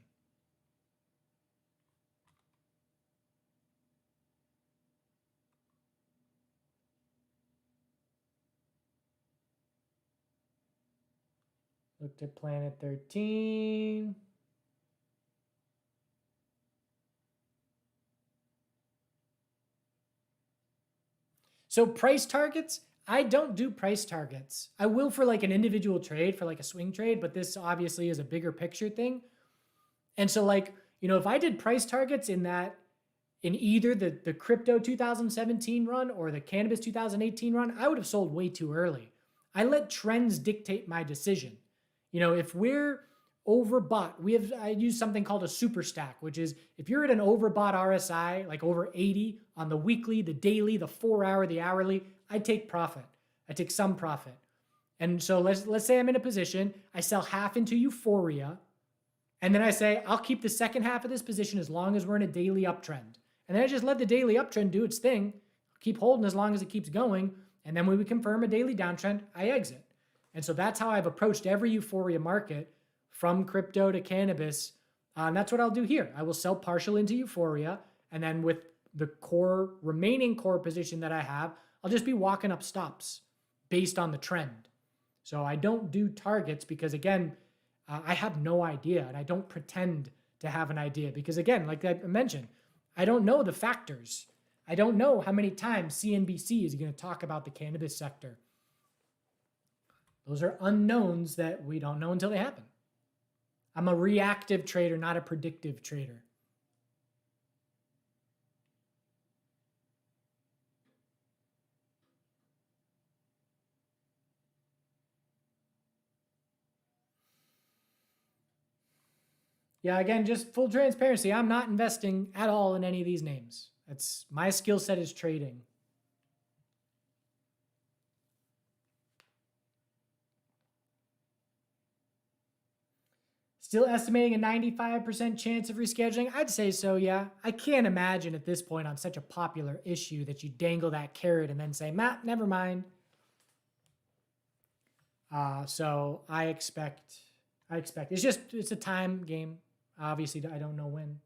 Looked at Planet 13. So price targets, I don't do price targets. I will for like an individual trade, for like a swing trade, but this obviously is a bigger picture thing. And so like, if I did price targets in either the crypto 2017 run or the cannabis 2018 run, I would have sold way too early. I let trends dictate my decision. If we're overbought, I use something called a super stack, which is if you're at an overbought RSI, like over 80 on the weekly, the daily, the 4-hour, the hourly, I take profit. I take some profit. And so let's say I'm in a position, I sell half into euphoria, and then I say, I'll keep the second half of this position as long as we're in a daily uptrend. And then I just let the daily uptrend do its thing, keep holding as long as it keeps going, and then when we confirm a daily downtrend, I exit. And so that's how I've approached every euphoria market, from crypto to cannabis. And that's what I'll do here. I will sell partial into euphoria, and then with the remaining core position that I have, I'll just be walking up stops based on the trend. So I don't do targets because, again, I have no idea, and I don't pretend to have an idea because, again, like I mentioned, I don't know the factors. I don't know how many times CNBC is going to talk about the cannabis sector. Those are unknowns that we don't know until they happen. I'm a reactive trader, not a predictive trader. Yeah, again, just full transparency. I'm not investing at all in any of these names. That's my skill set is trading. Still estimating a 95% chance of rescheduling? I'd say so, yeah. I can't imagine at this point on such a popular issue that you dangle that carrot and then say, Matt, never mind. So I expect it's a time game. Obviously, I don't know when.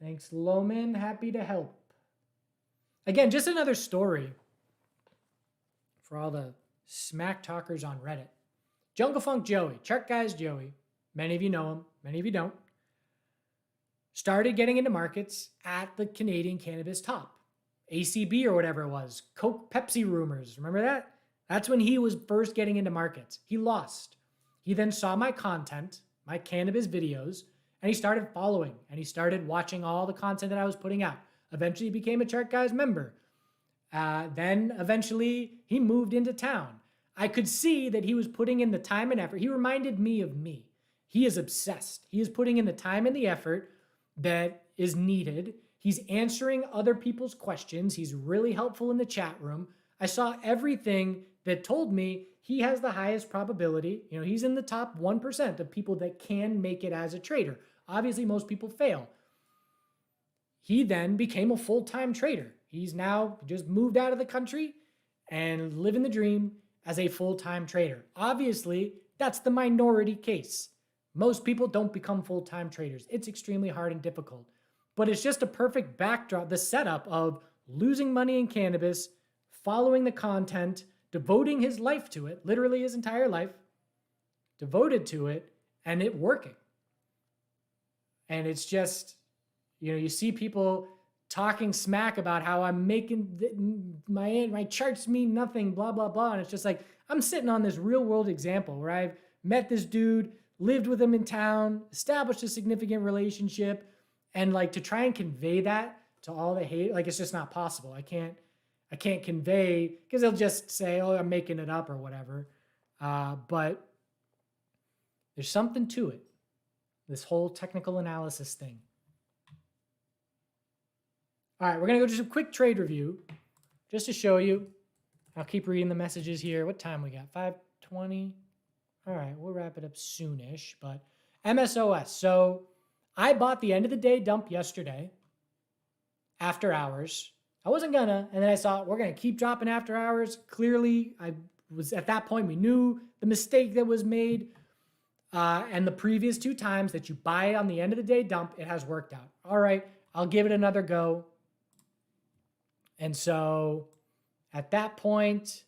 Thanks, Loman. Happy to help. Again, just another story for all the smack talkers on Reddit. Jungle Funk Joey, Chart Guys Joey, many of you know him, many of you don't, started getting into markets at the Canadian cannabis top. ACB or whatever it was, Coke Pepsi rumors, remember that? That's when he was first getting into markets. He lost. He then saw my content, my cannabis videos, and he started following, and he started watching all the content that I was putting out. Eventually he became a Chart Guys member. Then eventually he moved into town. I could see that he was putting in the time and effort. He reminded me of me. He is obsessed. He is putting in the time and the effort that is needed. He's answering other people's questions. He's really helpful in the chat room. I saw everything that told me he has the highest probability. He's in the top 1% of people that can make it as a trader. Obviously, most people fail. He then became a full-time trader. He's now just moved out of the country and living the dream as a full-time trader. Obviously, that's the minority case. Most people don't become full-time traders. It's extremely hard and difficult. But it's just a perfect backdrop, the setup of losing money in cannabis, following the content, devoting his life to it, literally his entire life, devoted to it, and it working. And it's just, you see people talking smack about how I'm making my charts mean nothing, blah, blah, blah. And it's just like, I'm sitting on this real world example where I've met this dude, lived with him in town, established a significant relationship, and like to try and convey that to all the hate, like it's just not possible. I can't convey, because they'll just say, oh, I'm making it up or whatever. But there's something to it, this whole technical analysis thing. All right, we're going to go do some quick trade review just to show you. I'll keep reading the messages here. What time we got? 5:20. All right, we'll wrap it up soonish. But MSOS. So I bought the end of the day dump yesterday after hours. I wasn't gonna, and then I saw we're going to keep dropping after hours. Clearly, I was at that point, we knew the mistake that was made. And the previous 2 times that you buy on the end of the day dump, it has worked out. All right, I'll give it another go. And so at that point,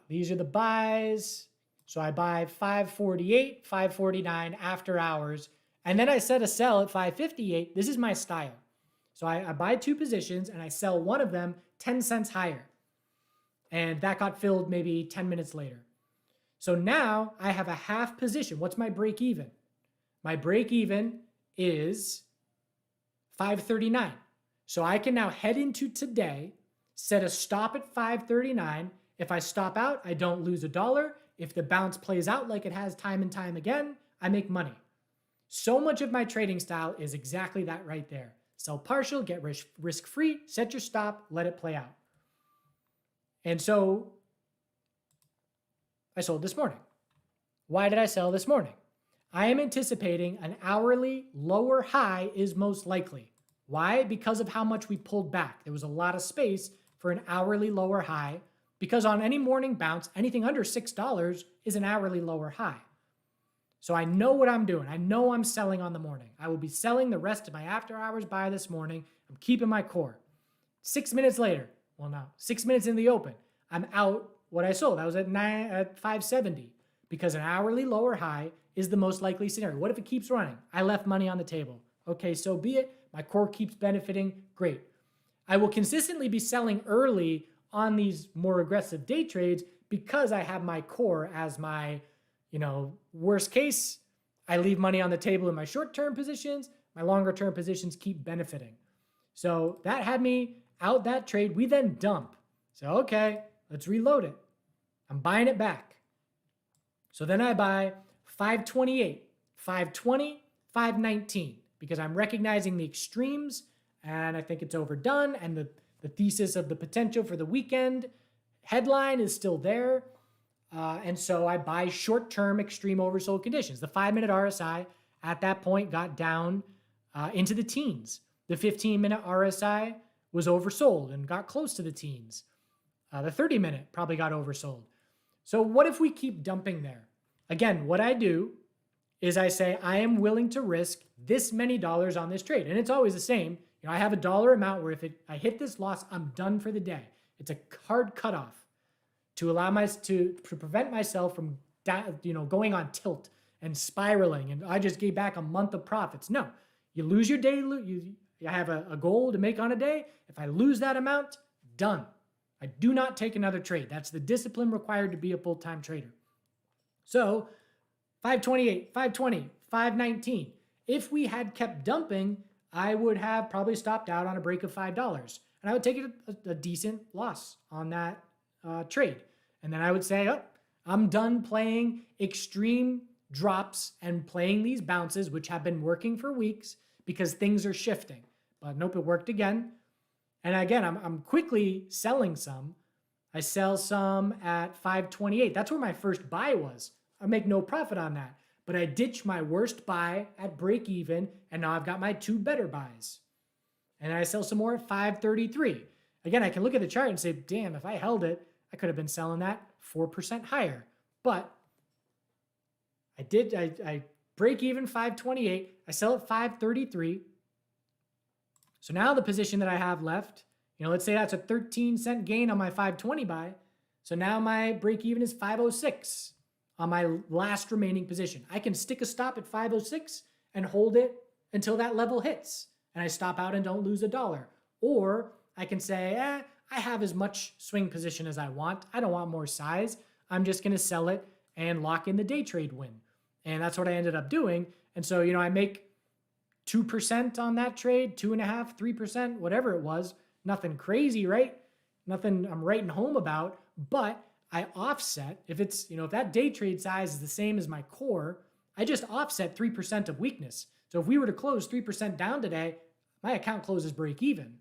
These are the buys. So I buy 548, 549 after hours, and then I set a sell at 558. This is my style. So I buy 2 positions and I sell one of them 10 cents higher. And that got filled maybe 10 minutes later. So now I have a half position. What's my break even? My break even is 539. So I can now head into today, set a stop at 539. If I stop out, I don't lose $1. If the bounce plays out like it has time and time again, I make money. So much of my trading style is exactly that right there. Sell partial, get risk-free, set your stop, let it play out. And so I sold this morning. Why did I sell this morning? I am anticipating an hourly lower high is most likely. Why? Because of how much we pulled back. There was a lot of space for an hourly lower high because on any morning bounce, anything under $6 is an hourly lower high. So I know what I'm doing. I know I'm selling on the morning. I will be selling the rest of my after hours buy this morning. I'm keeping my core. 6 minutes later, well now, 6 minutes in the open, I'm out what I sold. I was at 570 because an hourly lower high is the most likely scenario. What if it keeps running? I left money on the table. Okay, so be it. My core keeps benefiting. Great. I will consistently be selling early on these more aggressive day trades because I have my core as my, worst case. I leave money on the table in my short-term positions. My longer-term positions keep benefiting. So that had me out that trade. We then dump. So, okay, let's reload it. I'm buying it back. So then I buy 528, 520, 519 because I'm recognizing the extremes and I think it's overdone and the thesis of the potential for the weekend headline is still there. And so I buy short-term extreme oversold conditions. The 5-minute RSI at that point got down into the teens. The 15-minute RSI was oversold and got close to the teens. The 30-minute probably got oversold. So what if we keep dumping there? Again, what I do is I say, I am willing to risk this many dollars on this trade. And it's always the same. I have a dollar amount where if I hit this loss, I'm done for the day. It's a hard cutoff to allow to prevent myself from going on tilt and spiraling. And I just gave back a month of profits. No, you lose your day. You have a goal to make on a day. If I lose that amount, done. I do not take another trade. That's the discipline required to be a full-time trader. So 528, 520, 519. If we had kept dumping, I would have probably stopped out on a break of $5. And I would take a decent loss on that trade. And then I would say, oh, I'm done playing extreme drops and playing these bounces, which have been working for weeks because things are shifting. But nope, it worked again. And again, I'm quickly selling some. I sell some at 528. That's where my first buy was. I make no profit on that. But I ditch my worst buy at break even, and now I've got my 2 better buys. And I sell some more at 533. Again, I can look at the chart and say, damn, if I held it, I could have been selling that 4% higher. But I break even 528. I sell at 533. So now the position that I have left, let's say that's a 13-cent gain on my 520 buy. So now my break even is 506 on my last remaining position. I can stick a stop at 506 and hold it until that level hits. And I stop out and don't lose $1. Or I can say, I have as much swing position as I want. I don't want more size. I'm just going to sell it and lock in the day trade win. And that's what I ended up doing. And so, I make 2% on that trade, 2.5%, 3%, whatever it was. Nothing crazy, right? Nothing I'm writing home about, but I offset. If it's, if that day trade size is the same as my core, I just offset 3% of weakness. So if we were to close 3% down today, my account closes break even.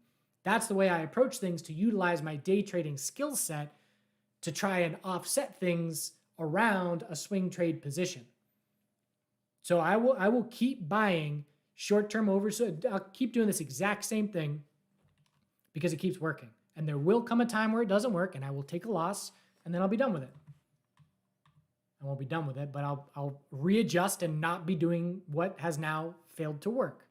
That's the way I approach things to utilize my day trading skill set to try and offset things around a swing trade position. So I will keep buying short-term oversold. I'll keep doing this exact same thing because it keeps working. And there will come a time where it doesn't work and I will take a loss and then I'll be done with it. I won't be done with it, but I'll readjust and not be doing what has now failed to work.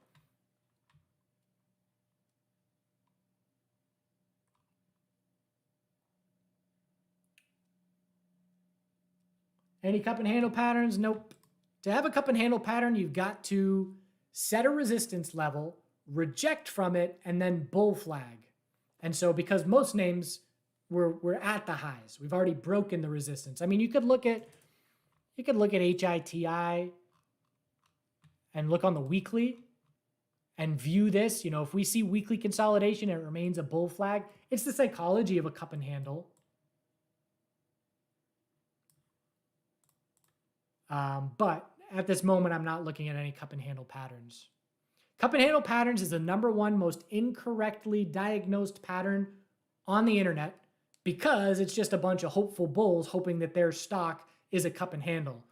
Any cup and handle patterns? Nope. To have a cup and handle pattern, you've got to set a resistance level, reject from it, and then bull flag. And so because most names, we're at the highs. We've already broken the resistance. I mean, you could look at HITI and look on the weekly and view this. You know, if we see weekly consolidation, it remains a bull flag. It's the psychology of a cup and handle. But at this moment, I'm not looking at any cup and handle patterns. Cup and handle patterns is the #1 most incorrectly diagnosed pattern on the internet because it's just a bunch of hopeful bulls hoping that their stock is a cup and handle.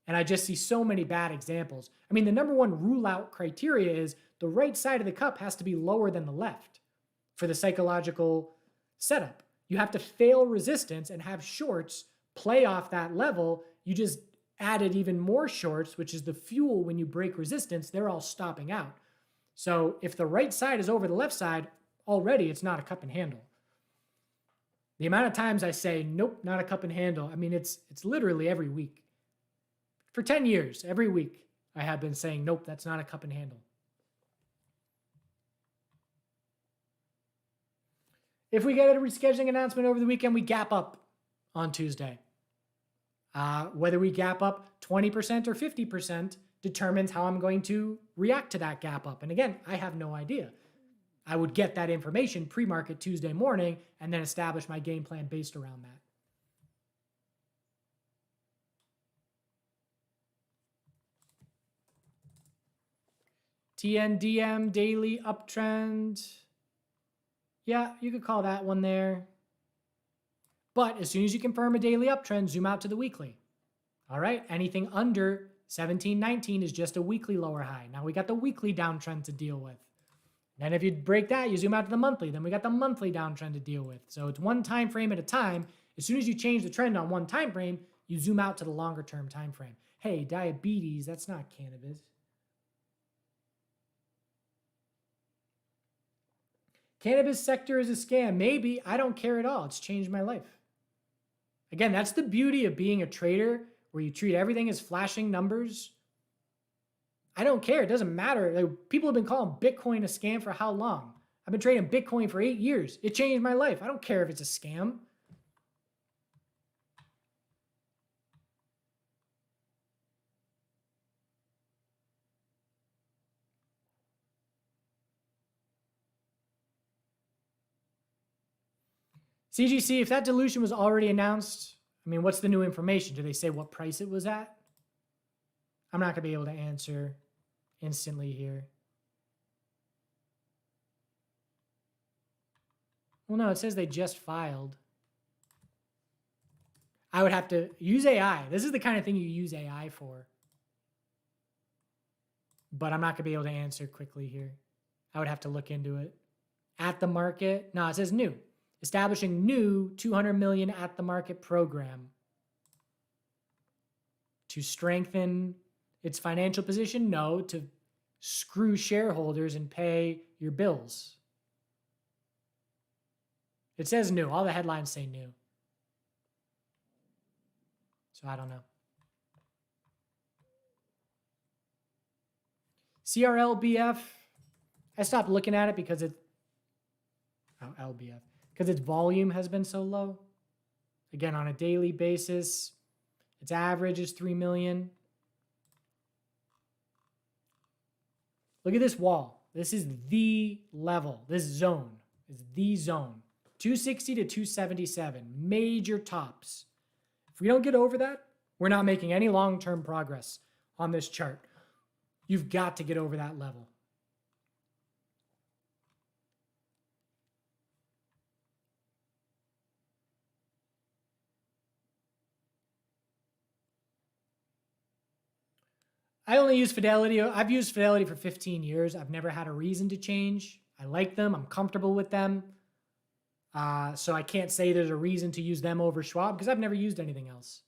And I just see so many bad examples. I mean, the #1 rule out criteria is the right side of the cup has to be lower than the left for the psychological setup. You have to fail resistance and have shorts play off that level. You just added even more shorts, which is the fuel when you break resistance. They're all stopping out. So if the right side is over the left side, already it's not a cup and handle. The amount of times I say, nope, not a cup and handle, I mean, it's literally every week. For 10 years, every week, I have been saying, nope, that's not a cup and handle. If we get a rescheduling announcement over the weekend, we gap up on Tuesday. Whether we gap up 20% or 50% determines how I'm going to react to that gap up. And again, I have no idea. I would get that information pre-market Tuesday morning and then establish my game plan based around that. TNDM daily uptrend. Yeah, you could call that one there. But as soon as you confirm a daily uptrend, zoom out to the weekly. All right, anything under 1719 is just a weekly lower high. Now we got the weekly downtrend to deal with. Then if you break that, you zoom out to the monthly. Then we got the monthly downtrend to deal with. So it's one time frame at a time. As soon as you change the trend on one time frame, you zoom out to the longer term time frame. Hey, diabetes, that's not cannabis. Cannabis sector is a scam. Maybe. I don't care at all. It's changed my life. Again, that's the beauty of being a trader where you treat everything as flashing numbers. I don't care. It doesn't matter. Like, people have been calling Bitcoin a scam for how long? I've been trading Bitcoin for 8 years. It changed my life. I don't care if it's a scam. CGC, if that dilution was already announced, I mean, what's the new information? Do they say what price it was at? I'm not going to be able to answer instantly here. Well, no, it says they just filed. I would have to use AI. This is the kind of thing you use AI for. But I'm not going to be able to answer quickly here. I would have to look into it. At the market? No, it says new. Establishing new 200 million at the market program to strengthen its financial position. No, to screw shareholders and pay your bills. It says new. All the headlines say new. So I don't know. CRLBF. I stopped looking at it because LBF. Because its volume has been so low. Again, on a daily basis, its average is 3 million. Look at this wall. This is the level. This zone is the zone. 260 to 277, major tops. If we don't get over that, we're not making any long-term progress on this chart. You've got to get over that level. I only use Fidelity. I've used Fidelity for 15 years. I've never had a reason to change. I like them. I'm comfortable with them. So I can't say there's a reason to use them over Schwab because I've never used anything else.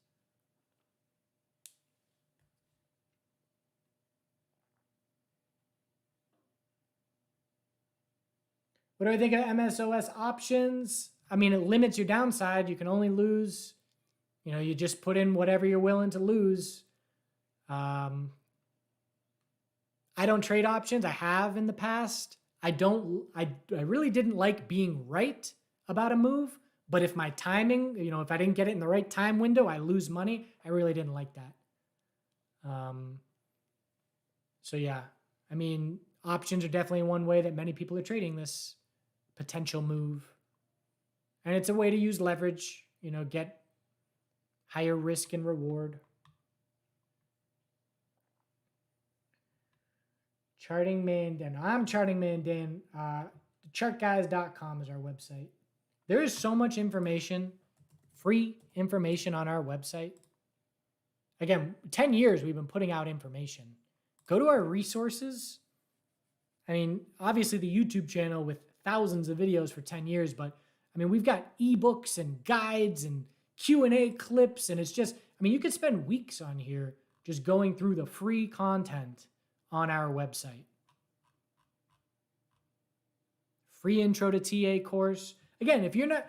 What do I think of MSOS options? I mean, it limits your downside. You can only lose You just put in whatever you're willing to lose. I don't trade options. I have in the past. I really didn't like being right about a move, but if my timing, if I didn't get it in the right time window, I lose money. I really didn't like that. So yeah, I mean, options are definitely one way that many people are trading this potential move. And it's a way to use leverage, get higher risk and reward. Charting Man Dan. I'm Charting Man Dan. Chartguys.com is our website. There is so much information, free information on our website. Again, 10 years we've been putting out information. Go to our resources. I mean, obviously the YouTube channel with thousands of videos for 10 years, but I mean, we've got ebooks and guides and Q&A clips, and it's just, I mean, you could spend weeks on here just going through the free content on our website. Free intro to TA course. Again, if you're not,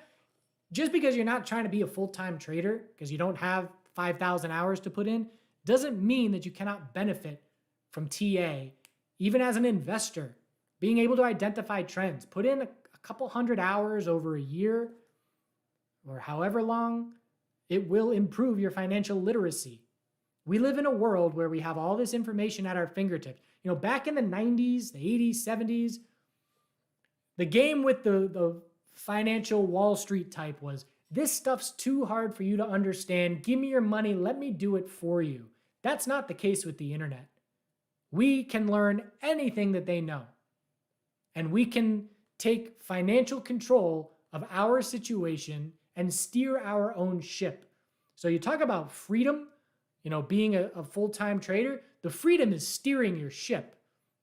just because you're not trying to be a full-time trader, because you don't have 5,000 hours to put in, doesn't mean that you cannot benefit from TA, even as an investor, being able to identify trends. Put in a couple hundred hours over a year or however long, it will improve your financial literacy. We live in a world where we have all this information at our fingertips. Back in the 90s, the 80s, 70s, the game with the financial Wall Street type was, this stuff's too hard for you to understand. Give me your money. Let me do it for you. That's not the case with the internet. We can learn anything that they know. And we can take financial control of our situation and steer our own ship. So you talk about freedom, being a full-time trader, the freedom is steering your ship.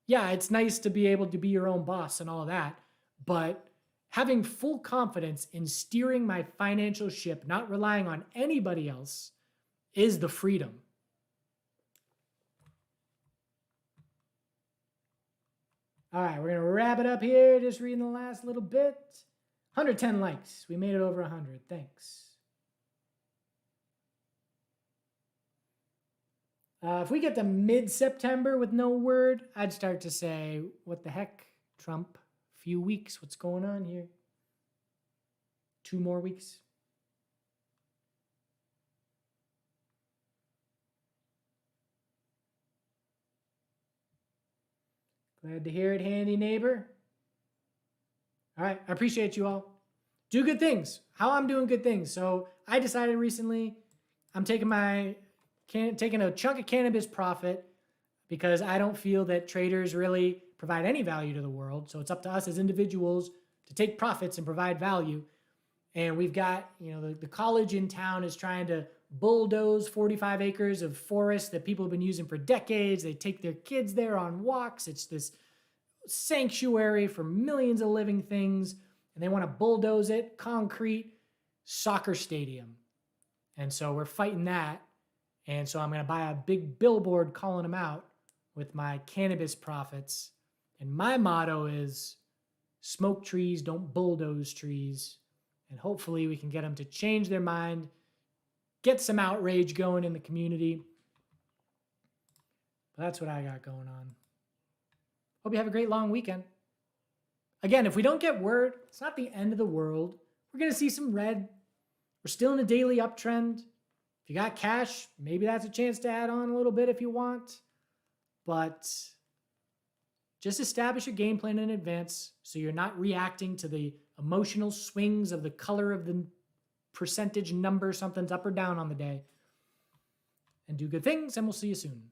Yeah, it's nice to be able to be your own boss and all of that, but having full confidence in steering my financial ship, not relying on anybody else, is the freedom. All right, we're going to wrap it up here. Just reading the last little bit. 110 likes. We made it over 100. Thanks. If we get to mid-September with no word, I'd start to say, what the heck, Trump? Few weeks. What's going on here? 2 more weeks. Glad to hear it, handy neighbor. All right, I appreciate you all. Do good things. How I'm doing good things. So I decided recently I'm taking a chunk of cannabis profit because I don't feel that traders really provide any value to the world. So it's up to us as individuals to take profits and provide value. And we've got, the college in town is trying to bulldoze 45 acres of forest that people have been using for decades. They take their kids there on walks. It's this sanctuary for millions of living things. And they want to bulldoze it, concrete, soccer stadium. And so we're fighting that. And so I'm going to buy a big billboard calling them out with my cannabis profits. And my motto is, smoke trees, don't bulldoze trees. And hopefully we can get them to change their mind, get some outrage going in the community. But that's what I got going on. Hope you have a great long weekend. Again, if we don't get word, it's not the end of the world. We're going to see some red. We're still in a daily uptrend. If you got cash, maybe that's a chance to add on a little bit if you want. But just establish a game plan in advance so you're not reacting to the emotional swings of the color of the percentage number, something's up or down on the day. And do good things, and we'll see you soon.